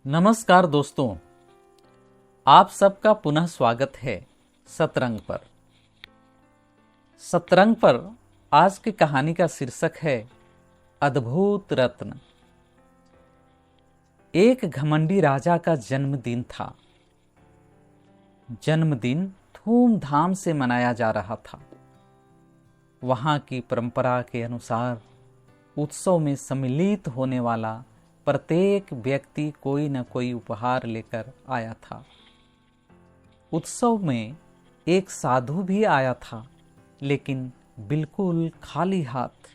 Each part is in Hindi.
नमस्कार दोस्तों, आप सबका पुनः स्वागत है शतरंग पर। शतरंग पर आज की कहानी का शीर्षक है अद्भुत रत्न। एक घमंडी राजा का जन्मदिन था। जन्मदिन धूमधाम से मनाया जा रहा था। वहां की परंपरा के अनुसार उत्सव में सम्मिलित होने वाला प्रत्येक व्यक्ति कोई न कोई उपहार लेकर आया था। उत्सव में एक साधु भी आया था, लेकिन बिल्कुल खाली हाथ।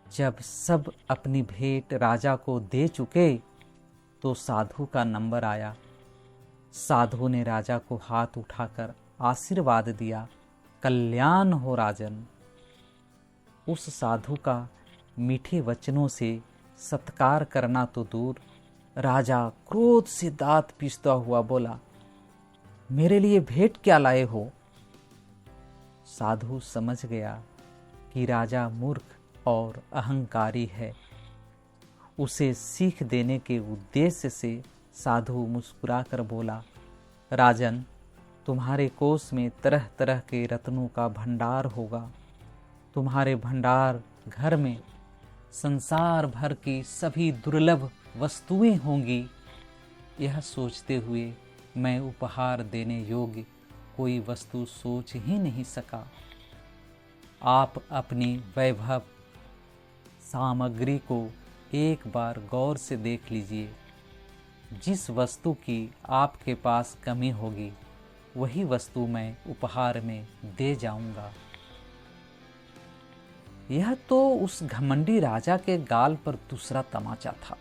जब सब अपनी भेंट राजा को दे चुके तो साधु का नंबर आया। साधु ने राजा को हाथ उठाकर आशीर्वाद दिया, कल्याण हो राजन। उस साधु का मीठे वचनों से सत्कार करना तो दूर, राजा क्रोध से दांत पीसता हुआ बोला, मेरे लिए भेंट क्या लाए हो? साधु समझ गया कि राजा मूर्ख और अहंकारी है। उसे सीख देने के उद्देश्य से साधु मुस्कुराकर बोला, राजन, तुम्हारे कोष में तरह तरह के रत्नों का भंडार होगा। तुम्हारे भंडार घर में संसार भर की सभी दुर्लभ वस्तुएं होंगी। यह सोचते हुए मैं उपहार देने योग्य कोई वस्तु सोच ही नहीं सका। आप अपनी वैभव सामग्री को एक बार गौर से देख लीजिए। जिस वस्तु की आपके पास कमी होगी वही वस्तु मैं उपहार में दे जाऊंगा। यह तो उस घमंडी राजा के गाल पर दूसरा तमाचा था।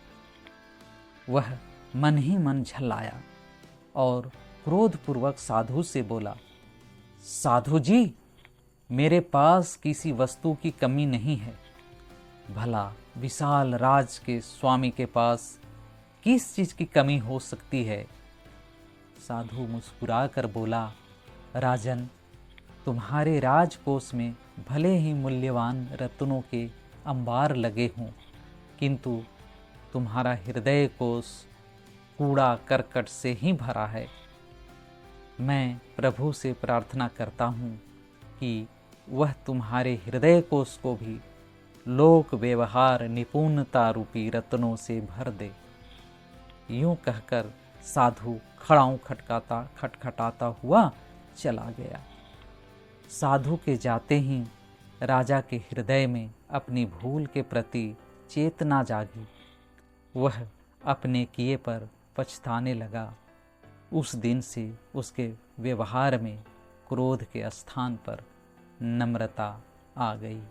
वह मन ही मन झल्लाया और क्रोधपूर्वक साधु से बोला, साधु जी, मेरे पास किसी वस्तु की कमी नहीं है। भला विशाल राज के स्वामी के पास किस चीज की कमी हो सकती है? साधु मुस्कुराकर बोला, राजन, तुम्हारे राजकोष में भले ही मूल्यवान रत्नों के अंबार लगे हों, किंतु तुम्हारा हृदय कोष कूड़ा करकट से ही भरा है। मैं प्रभु से प्रार्थना करता हूँ कि वह तुम्हारे हृदय कोष को भी लोक व्यवहार निपुणता रूपी रत्नों से भर दे। यूं कहकर साधु खड़ाऊं खटखटाता हुआ चला गया। साधु के जाते ही राजा के हृदय में अपनी भूल के प्रति चेतना जागी। वह अपने किए पर पछताने लगा। उस दिन से उसके व्यवहार में क्रोध के स्थान पर नम्रता आ गई।